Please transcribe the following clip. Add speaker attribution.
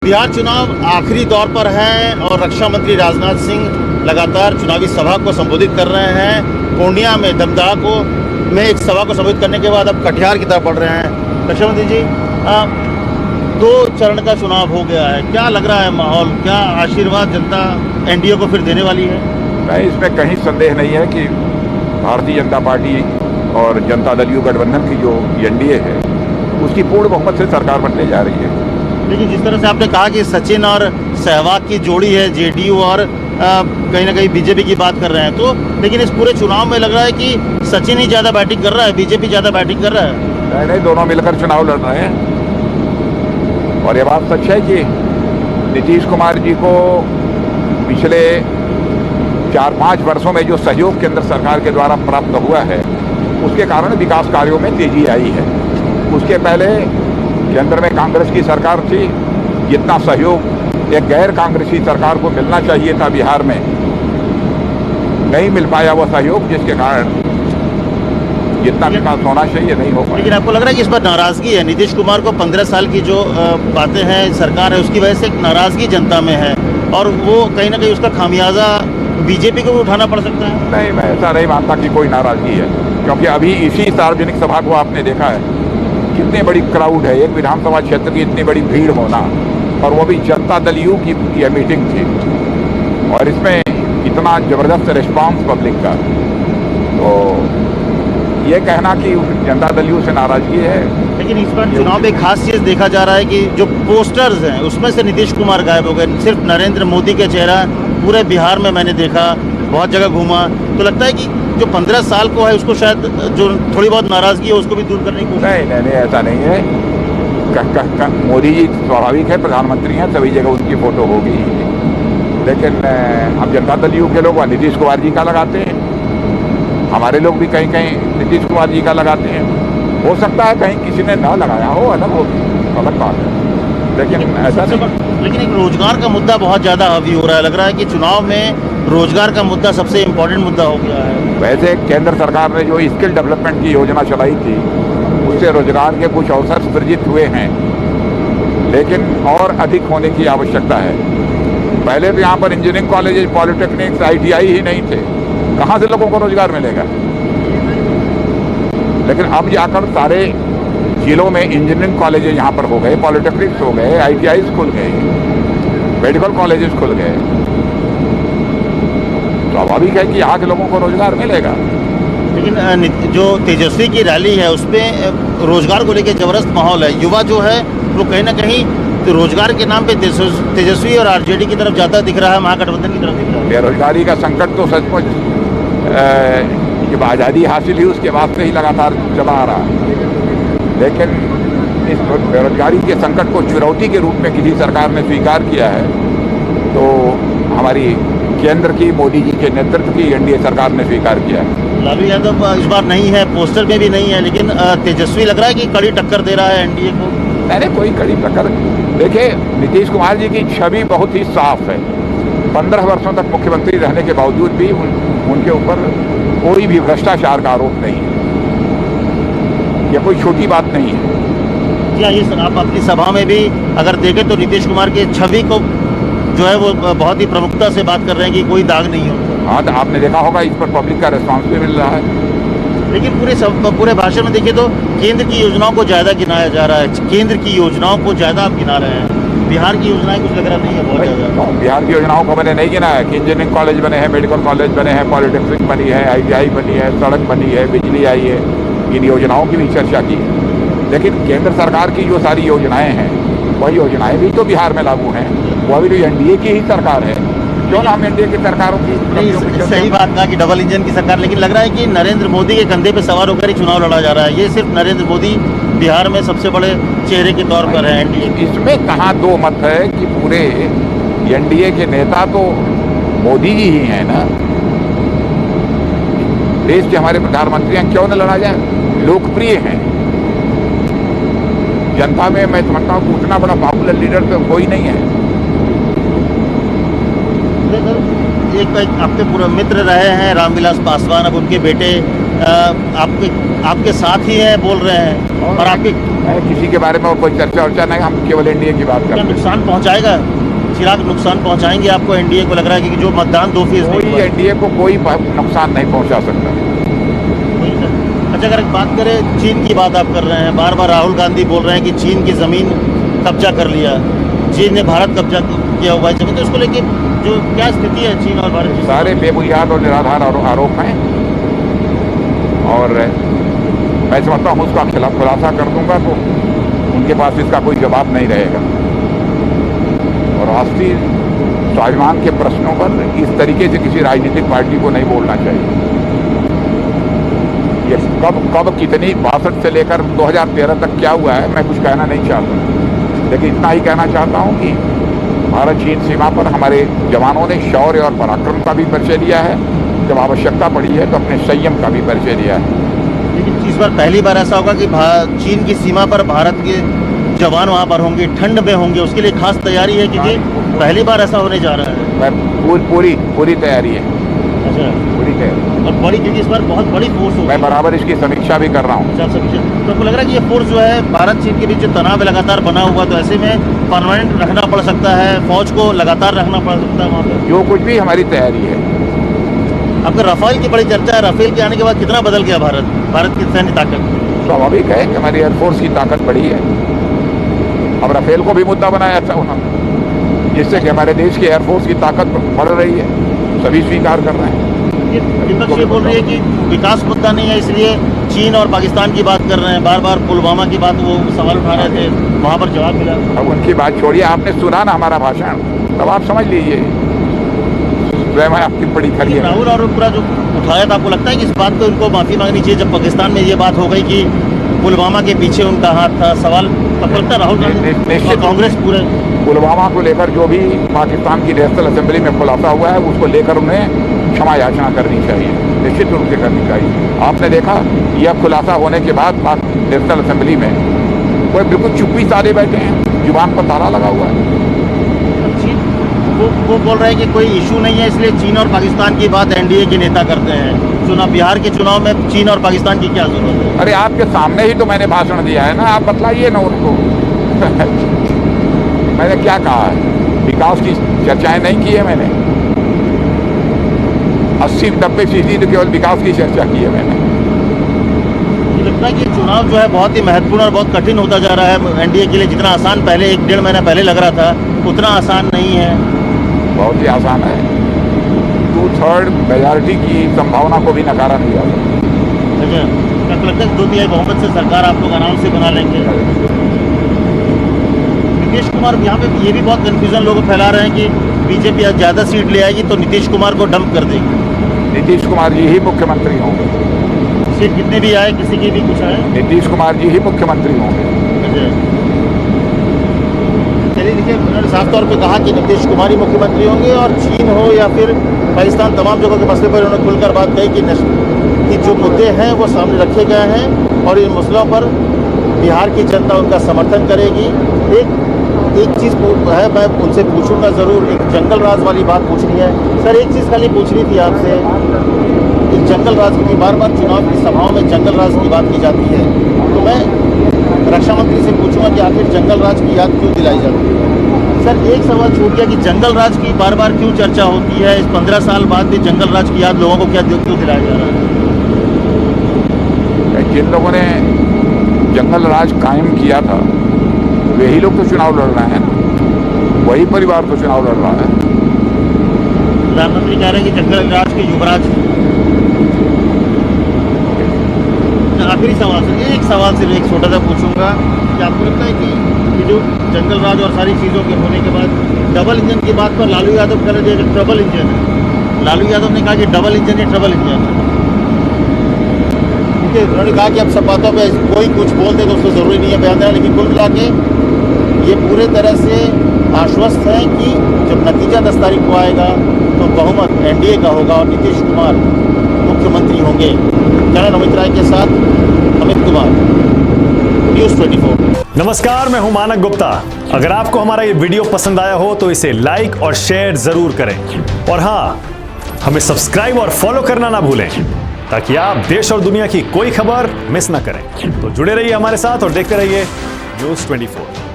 Speaker 1: बिहार चुनाव आखिरी दौर पर है और रक्षा मंत्री राजनाथ सिंह लगातार चुनावी सभा को संबोधित कर रहे हैं। पूर्णिया में दमदहा को में एक सभा को संबोधित करने के बाद अब कटिहार की तरफ बढ़ रहे हैं। रक्षा मंत्री जी, 2 चरण का चुनाव हो गया है, क्या लग रहा है माहौल? क्या आशीर्वाद जनता एनडीए को फिर देने वाली है?
Speaker 2: नहीं, इसमें कहीं संदेह नहीं है कि भारतीय जनता पार्टी और जनता दल यू गठबंधन की जो एनडीए है उसकी पूर्ण बहुमत से सरकार बनने जा रही है।
Speaker 1: लेकिन जिस तरह से आपने कहा कि सचिन और सहवाग की जोड़ी है, जेडीयू और कहीं ना कहीं बीजेपी की बात कर रहे हैं, तो लेकिन इस पूरे चुनाव में लग रहा है कि सचिन ही ज़्यादा बैटिंग कर रहा है, बीजेपी ज़्यादा बैटिंग कर रहा है।
Speaker 2: नहीं, दोनों मिलकर चुनाव लड़ रहे हैं। और ये बात सच है कि नीतीश कुमार जी को पिछले 4-5 वर्षों में जो सहयोग केंद्र सरकार के द्वारा प्राप्त हुआ है उसके कारण विकास कार्यों में तेजी आई है। उसके पहले केंद्र में कांग्रेस की सरकार थी, जितना सहयोग एक गैर कांग्रेसी सरकार को मिलना चाहिए था बिहार में, नहीं मिल पाया वो सहयोग, जिसके कारण जितना विकास होना चाहिए नहीं हो पाया।
Speaker 1: लेकिन आपको लग रहा है कि इस पर नाराजगी है? नीतीश कुमार को 15 साल की जो बातें हैं सरकार है उसकी वजह से एक नाराजगी जनता में है और वो कहीं ना कहीं उसका खामियाजा बीजेपी को भी उठाना पड़ सकता है।
Speaker 2: नहीं, मैं ऐसा नहीं मानता कि कोई नाराजगी है, क्योंकि अभी इसी सार्वजनिक सभा को आपने देखा है कितनी बड़ी क्राउड है, एक विधानसभा क्षेत्र की इतनी बड़ी भीड़ होना, और वो भी जनता दल यू की यह मीटिंग थी और इसमें इतना ज़बरदस्त रिस्पांस पब्लिक का। तो ये कहना कि जनता दल यू से नाराजगी है।
Speaker 1: लेकिन इस बार चुनाव में खास चीज़ देखा जा रहा है कि जो पोस्टर्स हैं उसमें से नीतीश कुमार गायब हो गए, सिर्फ नरेंद्र मोदी का चेहरा पूरे बिहार में मैंने देखा, बहुत जगह घूमा, तो लगता है कि जो 15 साल को है उसको शायद जो थोड़ी बहुत नाराज़गी है उसको भी दूर करने की कोशिश।
Speaker 2: नहीं, ऐसा नहीं है। मोदी जी स्वाभाविक है, प्रधानमंत्री हैं, सभी जगह उनकी फ़ोटो होगी, लेकिन हम जनता दल यू के लोग नीतीश कुमार जी का लगाते हैं, हमारे लोग भी कहीं कहीं नीतीश कुमार जी का लगाते हैं। हो सकता है कहीं किसी ने ना लगाया हो, अलग बात है, लेकिन ऐसा नहीं।
Speaker 1: लेकिन एक रोजगार का मुद्दा बहुत ज़्यादा हावी हो रहा है, लग रहा है कि चुनाव में रोजगार का मुद्दा सबसे इम्पोर्टेंट मुद्दा हो गया है।
Speaker 2: वैसे केंद्र सरकार ने जो स्किल डेवलपमेंट की योजना चलाई थी उससे रोजगार के कुछ अवसर सृजित हुए हैं, लेकिन और अधिक होने की आवश्यकता है। पहले तो यहाँ पर इंजीनियरिंग कॉलेज, पॉलिटेक्निक्स, ITI ही नहीं थे, कहाँ से लोगों को रोजगार मिलेगा? लेकिन अब जाकर सारे जिलों में इंजीनियरिंग कॉलेजेस यहाँ पर हो गए, पॉलिटेक्निक्स हो गए, ITIs खुल गए, मेडिकल कॉलेजेस खुल गए। स्वाभाविक है कि यहाँ के लोगों को रोजगार मिलेगा।
Speaker 1: लेकिन जो तेजस्वी की रैली है उसमें रोजगार को लेकर जबरदस्त माहौल है, युवा जो है वो कहीं ना कहीं तो रोजगार के नाम पे तेजस्वी और आरजेडी की तरफ जाता दिख रहा है, महागठबंधन की तरफ दिख रहा है।
Speaker 2: बेरोजगारी का संकट तो सचमुच जब आज़ादी हासिल हुई उसके बाद से ही लगातार चला आ रहा है, लेकिन इस बेरोजगारी के संकट को चुनौती के रूप में किसी सरकार ने स्वीकार किया है तो हमारी केंद्र की मोदी जी के नेतृत्व की एनडीए सरकार ने स्वीकार किया है।
Speaker 1: लालू यादव इस बार नहीं है, पोस्टर में भी नहीं है, लेकिन तेजस्वी लग रहा है कि कड़ी टक्कर दे रहा है एनडीए को।
Speaker 2: नहीं, कोई कड़ी टक्कर। देखिए, नीतीश कुमार जी की छवि बहुत ही साफ है। 15 वर्षों तक मुख्यमंत्री रहने के बावजूद भी उनके ऊपर कोई भी भ्रष्टाचार का आरोप नहीं है। यह कोई छोटी बात नहीं है।
Speaker 1: जी हाँ, ये आप अपनी सभा में भी अगर देखें तो नीतीश कुमार की छवि को जो है वो बहुत ही प्रमुखता से बात कर रहे हैं कि कोई दाग नहीं हो।
Speaker 2: हाँ, तो आपने देखा होगा इस पर पब्लिक का रिस्पॉन्स भी मिल रहा है।
Speaker 1: लेकिन पूरे भाषण में देखिए तो केंद्र की योजनाओं को ज़्यादा गिनाया जा रहा है, केंद्र की योजनाओं को ज़्यादा आप गिना रहे हैं, बिहार की योजनाएं कुछ लग रहा नहीं है बहुत ज़्यादा।
Speaker 2: बिहार की योजनाओं को मैंने नहीं गिनाया कि इंजीनियरिंग कॉलेज बने हैं, मेडिकल कॉलेज बने हैं, पॉलिटेक्निक बनी है, ITI बनी है, सड़क बनी है, बिजली आई है, इन योजनाओं की भी चर्चा की। लेकिन केंद्र सरकार की जो सारी योजनाएं हैं वही योजनाएं भी तो बिहार में लागू हैं, वो भी तो एनडीए की ही सरकार है, क्यों ना हम एनडीए की सरकारों की।
Speaker 1: सही बात कहा कि डबल इंजन की सरकार, लेकिन लग रहा है कि नरेंद्र मोदी के कंधे पे सवार होकर ही चुनाव लड़ा जा रहा है। ये सिर्फ नरेंद्र मोदी बिहार में सबसे बड़े चेहरे के तौर पर है एनडीए।
Speaker 2: इसमें कहाँ दो मत है कि पूरे एनडीए के नेता तो मोदी जी ही हैं ना, देश के हमारे प्रधानमंत्री हैं, क्यों न लड़ा जाए? लोकप्रिय हैं जनता में। मैं समझता हूँ उतना बड़ा पॉपुलर लीडर तो कोई नहीं है।
Speaker 1: एक आपके पूरे मित्र रहे हैं रामविलास पासवान, अब उनके बेटे आपके साथ ही हैं बोल रहे हैं, और आपके
Speaker 2: किसी के बारे में कोई चर्चा वर्चा नहीं, हम केवल एनडीए की बात
Speaker 1: क्या
Speaker 2: करते हैं।
Speaker 1: नुकसान पहुंचाएगा चिराग, नुकसान पहुंचाएंगे आपको एनडीए को? लग रहा है कि जो मतदान 2%
Speaker 2: कोई एनडीए को कोई नुकसान नहीं पहुंचा सकता।
Speaker 1: अच्छा, अगर बात करें चीन की बात आप कर रहे हैं, बार बार राहुल गांधी बोल रहे हैं कि चीन की ज़मीन कब्जा कर लिया, चीन ने भारत कब्जा किया हुआ है जमीन, तो इसको लेके जो क्या स्थिति है चीन और भारत की?
Speaker 2: सारे बेबुनियाद और निराधार आरोप हैं और मैं समझता हूँ उसका खुलासा कर दूंगा तो उनके पास इसका कोई जवाब नहीं रहेगा। और राष्ट्रीय स्वाभिमान के प्रश्नों पर इस तरीके से किसी राजनीतिक पार्टी को नहीं बोलना चाहिए। ये कब कितनी 62 से लेकर 2013 तक क्या हुआ है मैं कुछ कहना नहीं चाहता, लेकिन इतना ही कहना चाहता हूँ कि भारत चीन सीमा पर हमारे जवानों ने शौर्य और पराक्रम का भी परिचय लिया है, जब आवश्यकता पड़ी है तो अपने संयम का भी परिचय लिया है।
Speaker 1: लेकिन इस बार पहली बार ऐसा होगा कि चीन की सीमा पर भारत के जवान वहाँ पर होंगे, ठंड में होंगे, उसके लिए खास तैयारी है क्योंकि पहली बार ऐसा होने जा रहा है।
Speaker 2: पूरी तैयारी है।
Speaker 1: अच्छा,
Speaker 2: पूरी तैयारी
Speaker 1: और बड़ी, क्योंकि इस बार बहुत बड़ी फोर्स होगी।
Speaker 2: मैं बराबर इसकी समीक्षा भी कर रहा हूँ।
Speaker 1: तो आपको लग रहा है कि ये फोर्स जो है भारत चीन के बीच जो तनाव लगातार बना हुआ, तो ऐसे में परमानेंट रखना पड़ सकता है, फौज को लगातार रखना पड़ सकता है वहाँ पर?
Speaker 2: जो कुछ भी हमारी तैयारी है।
Speaker 1: आपका राफेल की बड़ी चर्चा है, राफेल के आने के बाद कितना बदल गया भारत की सैन्य ताकत?
Speaker 2: स्वाभाविक है कि हमारी एयरफोर्स की ताकत बढ़ी है। अब राफेल को भी मुद्दा बनाया अच्छा उन्होंने, जिससे कि हमारे देश की एयरफोर्स की ताकत बढ़ रही है, सभी स्वीकार कर रहे हैं।
Speaker 1: विपक्ष ये बोल रही है कि विकास मुद्दा नहीं है, इसलिए चीन और पाकिस्तान की बात कर रहे हैं, बार बार पुलवामा की बात वो सवाल उठा रहे थे, वहाँ पर जवाब मिला।
Speaker 2: अब उनकी बात छोड़िए, आपने सुना ना हमारा भाषण, तब आप समझ लीजिए स्वयं आपकी बड़ी खड़ी है।
Speaker 1: राहुल और पूरा जो उठाया था, आपको लगता है कि इस बात पे उनको माफ़ी मांगनी चाहिए? जब पाकिस्तान में ये बात हो गई कि पुलवामा के पीछे उनका हाथ था, सवाल तब लगता है राहुल गांधी और कांग्रेस पूरे
Speaker 2: पुलवामा को लेकर जो भी पाकिस्तान की नेशनल असेंबली में खुलासा हुआ है उसको लेकर उन्हें क्षमा याचना करनी चाहिए, निश्चित रूप से करनी चाहिए। आपने देखा यह खुलासा होने के बाद नेशनल असेंबली में कोई बिल्कुल चुप्पी साधे बैठे हैं, जुबान पर ताला लगा हुआ है।
Speaker 1: वो बोल रहे हैं कि कोई इशू नहीं है, इसलिए चीन और पाकिस्तान की बात एनडीए के नेता करते हैं। चुनाव, बिहार के चुनाव में चीन और पाकिस्तान की क्या जरूरत है?
Speaker 2: अरे आपके सामने ही तो मैंने भाषण दिया है ना, आप बतलाइए ना उनको। मैंने क्या कहा है? विकास की चर्चाएं नहीं की है मैंने। 80-90% तो केवल विकास की चर्चा की है मैंने।
Speaker 1: मुझे लगता है कि चुनाव जो है बहुत ही महत्वपूर्ण और बहुत कठिन होता जा रहा है एनडीए के लिए। जितना आसान पहले 1-1.5 महीना पहले लग रहा था, उतना आसान नहीं है।
Speaker 2: बहुत ही आसान है। 2/3 मेजॉरिटी की संभावना को भी नकारा नहीं जा सकता।
Speaker 1: अच्छा, क्या लगता है 2/3 बहुमत से सरकार आप लोग आराम से बना लेंगे? नीतीश कुमार, यहाँ पे ये भी बहुत कन्फ्यूजन लोग फैला रहे हैं कि बीजेपी आज ज़्यादा सीट ले आएगी तो नीतीश कुमार को डंप कर देगी।
Speaker 2: नीतीश कुमार जी ही मुख्यमंत्री होंगे।
Speaker 1: सीट कितने भी आए, किसी की भी कुछ आए,
Speaker 2: नीतीश कुमार जी ही मुख्यमंत्री होंगे।
Speaker 1: चलिए, देखिए, उन्होंने साफ तौर पे कहा कि नीतीश कुमार ही मुख्यमंत्री होंगे और चीन हो या फिर पाकिस्तान, तमाम जगहों के मसले पर उन्होंने खुलकर बात कही कि जो मुद्दे हैं वो सामने रखे गए हैं और इन मसलों पर बिहार की जनता उनका समर्थन करेगी। एक चीज़ है, मैं उनसे पूछूंगा ज़रूर, एक जंगल राज वाली बात पूछनी है। सर, एक चीज़ खाली पूछनी थी आपसे, एक जंगल राज की, बार बार चुनाव की सभाओं में जंगल राज की बात की जाती है, तो मैं रक्षा मंत्री से पूछूंगा कि आखिर जंगल राज की याद क्यों दिलाई जाती है? सर, एक सवाल छूट गया कि जंगल राज की बार बार क्यों चर्चा होती है? इस 15 साल बाद भी जंगल राज की याद लोगों को क्यों दिलाया जा रहा है?
Speaker 2: जिन लोगों ने जंगल राज कायम किया था वही लोग तो चुनाव लड़ रहे हैं, वही परिवार तो चुनाव लड़ रहा है।
Speaker 1: प्रधानमंत्री कह रहे हैं कि जंगल राज के युवराज। आखिरी सवाल सर, एक सवाल सिर्फ एक छोटा सा पूछूंगा कि आपको लगता है कि जो जंगल राज और सारी चीज़ों के होने के बाद डबल इंजन की बात पर लालू यादव कह रहे थे ट्रबल इंजन है, लालू यादव ने कहा कि डबल इंजन है, ट्रबल इंजन है। क्योंकि उन्होंने कहा कि अब सब बातों पे कोई कुछ बोल दे तो उसको ज़रूरी नहीं है बयान देना, लेकिन कुल मिला के ये पूरे तरह से आश्वस्त हैं कि जब नतीजा 10 तारीख को आएगा तो बहुमत एनडीए का होगा और नीतीश कुमार मुख्यमंत्री होंगे। कैमरा अमित राय के साथ अमित कुमार, न्यूज़ 24।
Speaker 3: नमस्कार, मैं हूं मानक गुप्ता। अगर आपको हमारा ये वीडियो पसंद आया हो तो इसे लाइक और शेयर जरूर करें और हाँ, हमें सब्सक्राइब और फॉलो करना ना भूलें। ताकि आप देश और दुनिया की कोई खबर मिस ना करें। तो जुड़े रहिए हमारे साथ और देखते रहिए News 24।